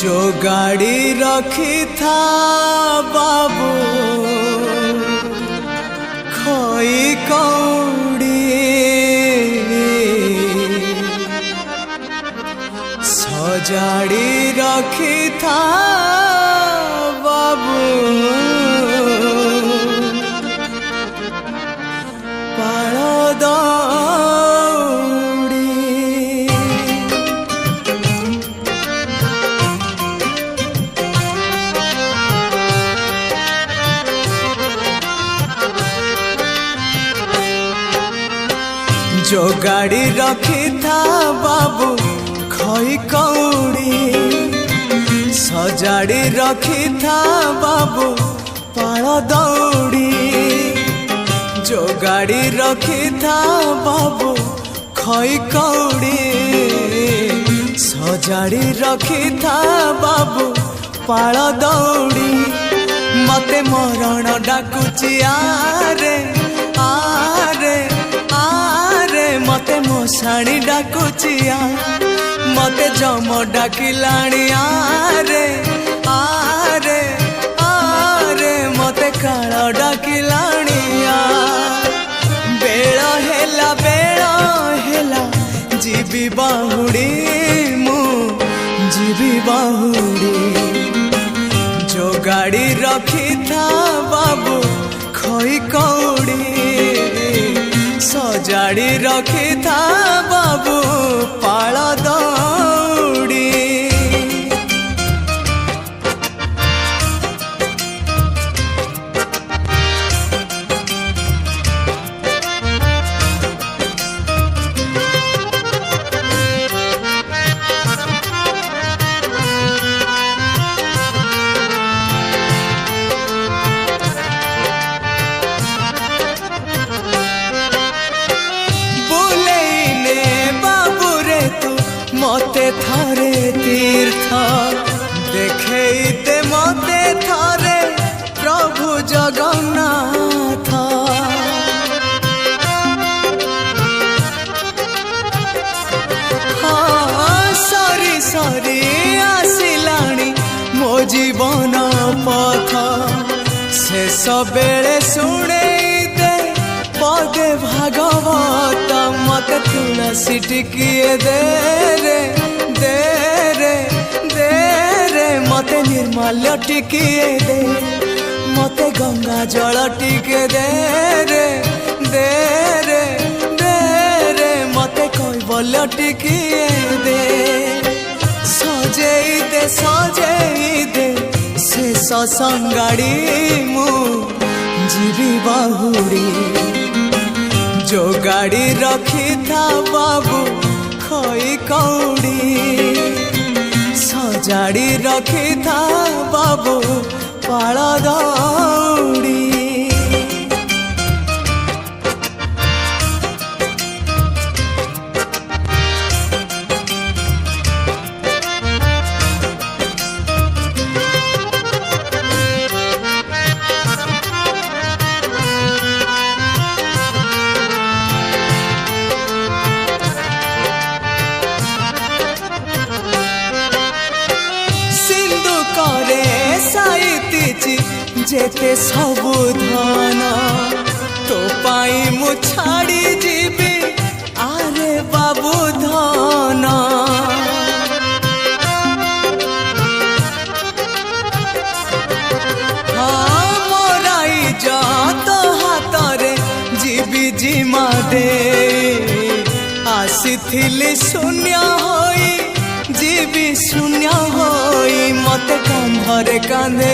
जो गाड़ी रखी था बाबू खोई कौड़ी सजाड़ी रखी था बाबू पाल जो गाड़ी रखी था बाबू खोई कौड़ी सजाड़ी रखी था बाबू पाल दौड़ी जो गाड़ी रखी था बाबू खोई कौड़ी सजाड़ी रखी था बाबू पाल दौड़ी मते मरण डाकुची आरे आरे मते मोसाणी डाकुचिया मते जम डाकिलाणी आरे आरे आरे मते काल डाकिलाणिया बेळ हेला जीवी बाहुड़ी मु जीवी बाहुड़ी जो गाड़ी रखी था बाबू खोई कौड़ी सजाड़ी रखी था बाबू पाल दौड़ी मते थारे तीर्थ देखेते मते थारे प्रभु जगन्नाथ हाँ सरी सरी आसिलाणी मो जीवन पथ शेष बेले शुणे दे पदे भागवत मते तुलसी टिकिए दे रे मते निर्माल्य टिकिए दे मते गंगा जल टिके दे रे मते कैवल्य टिकिए दे सजेई दे शेष संगाड़ी मु जीवी बाहुड़ी जो गाड़ी रखी था बाबू खोई कौड़ी सजाड़ी रखी था बाबू पाल दौड़ी जेते सबु धन तो पाई मु छाड़ी जीवी आरे बाबू धन हाँ मोराई जात हातरे जीवी जिमा दे आसीथिली शून्य होई जीवी शून्य होई मते कंधरे कांधे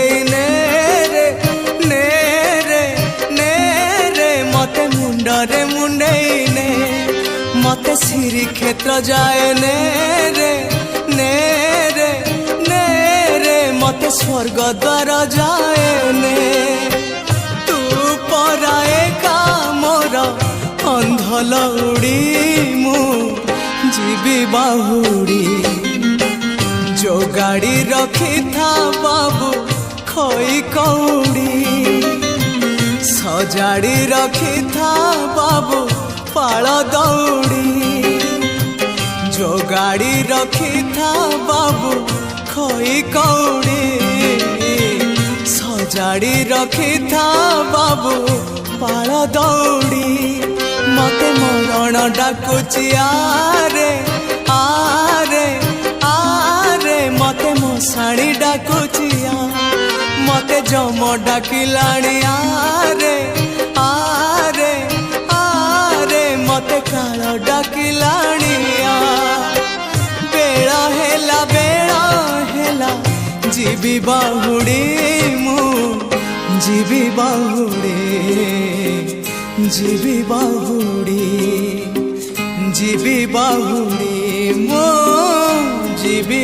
मते मुंडरे मुंडेने मते सिरी क्षेत्र जाए रे मते स्वर्ग द्वार जाए तू पराए का मोर अंधलौड़ी मु जीवी बाहुड़ी जो गाड़ी रखी था बाबू खोई कौड़ी सजाड़ी रखी था बाबू पाल दौड़ी जो गाड़ी रखी था बाबू कई कौड़ी सजाड़ी रखी था बाबू पाल दौड़ी मते मरण डाकुची आरे आरे आरे मते मशाणी डाकुची मते जम डाकिलाणी आरे आरे आरे मते काल डाकिलाणी बेला हेला जीवी बाहुड़ी मु जीवी बाहुड़ी जीवी बाहुड़ी जीवी बाहुड़ी मो जीवी